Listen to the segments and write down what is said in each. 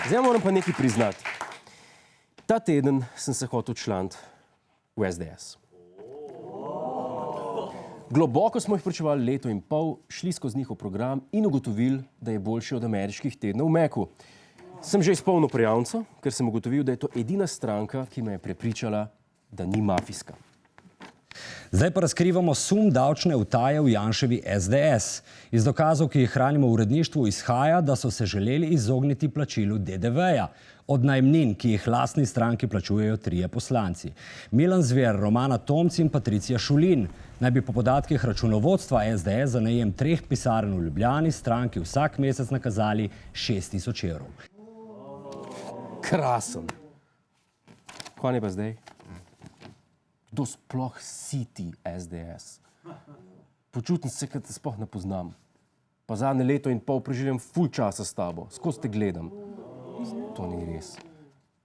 Zdaj moram pa nekaj priznati. Ta teden sem se hotel članiti v SDS. Globoko smo jih pričevali leto in pol, šli skozi njihov program in ugotovili, da je boljši od ameriških tednov v Meku. Sem že izpolnil prijavnico, ker sem ugotovil, da je to edina stranka, ki me je prepričala, da ni mafijska. Zdaj pa razkrivamo sum davčne utaje v Janševi SDS. Iz dokazov, ki jih hranimo v uredništvu, izhaja, da so se želeli izogniti plačilu DDV-ja. Od najemnin, ki jih lastni stranki plačujejo 3 poslanci. Milan Zver, Romana Tomc in Patricija Šulin naj bi po podatkih računovodstva SDS za najem 3 pisarn v Ljubljani stranki vsak mesec nakazali 6.000 evrov. Krasen. Kaj je pa zdaj? Kdo sploh si ti SDS? Počutim se, kot te sploh ne poznam. Pa zadnje leto in pol preživljam ful časa s tabo. Skozi te gledam. To ni res.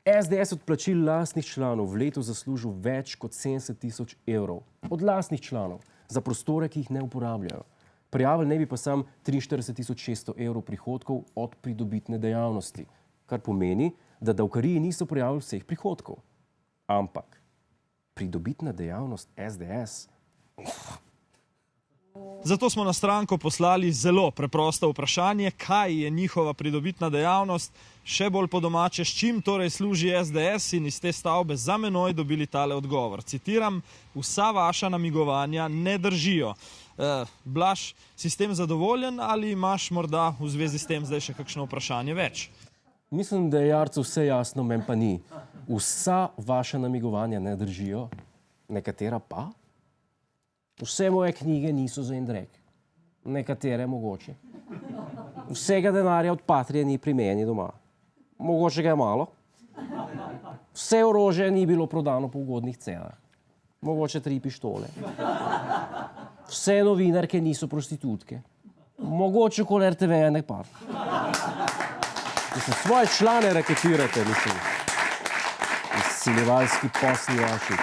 SDS od plačil lastnih članov v letu zaslužil več kot 70.000 evrov. Od lastnih članov. Za prostore, ki jih ne uporabljajo. Prijavili ne bi pa sam 43.600 evrov prihodkov od pridobitne dejavnosti. Kar pomeni, da davkariji niso prijavili vseh prihodkov. Ampak pridobitna dejavnost SDS. Zato smo na stranko poslali zelo preprosto vprašanje, kaj je njihova pridobitna dejavnost, še bolj po domače, s čim torej služi SDS, in iz te stavbe za menoj dobili tale odgovor. Citiram: vsa vaša namigovanja ne držijo. Blaž, si s tem zadovoljen ali imaš morda v zvezi s tem zdaj še kakšno vprašanje več? Mislim, da je Jarcu vse jasno, meni pa ni. Vsa vaša namigovanja ne držijo, nekatera pa. Vse moje knjige niso za en drek, nekatere mogoče. Vsega denarja od Patrie ni pri meni doma, mogoče ga je malo. Vse orožje ni bilo prodano po ugodnih cenah, mogoče 3 pištole. Vse novinarke niso prostitutke, mogoče okoli RTV nek par. Mislim, svoje člane raketirate, mislim. Izsiljevalski posli vaši.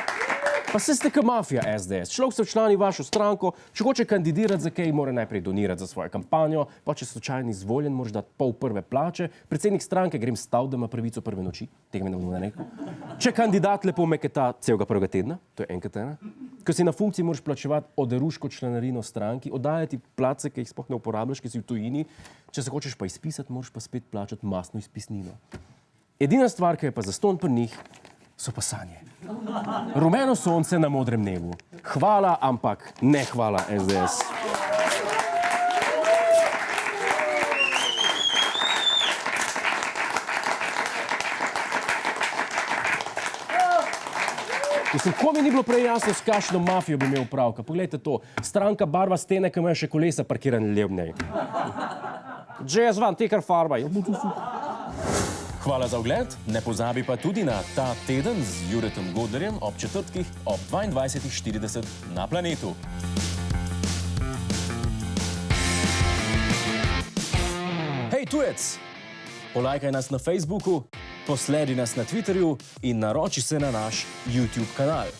Pa se ste kot mafija SDS. Človek se včlani vašo stranko, če hoče kandidirati za kaj, mora najprej donirati za svojo kampanjo, pa če slučajno izvoljen, moraš dati pol prve plače. Predsednik stranke, grem stav, da ima pravico prve noči, tega mi ne bomo rekel. Če kandidat lepo meketa celega prvega tedna, to je enkrat ena, ko si na funkciji moraš plačevati oderuško članarino stranki, oddajati place, ki jih sploh ne uporabljaš, ki si v tujini, če se hočeš pa izpisati, moraš pa spet plačati mastno izpisnino. Edina stvar, ki je pa zastonj pri njih, so pa sanje. Rumeno sonce na modrem nebu. Hvala, ampak ne hvala SDS. Mislim, ko mi ni bilo prej jasno, s kakšno mafijo bi imel opravka. Poglejte to, stranka barva stene, ki imajo še kolesa parkirane le v njej. Jazz van, te kar farbaj. Hvala za ogled, ne pozabi pa tudi na Ta teden z Juretom Godlerjem ob četrtkih ob 22.40 na Planetu. Hej tujec, polajkaj nas na Facebooku, posledi nas na Twitterju in naroči se na naš YouTube kanal.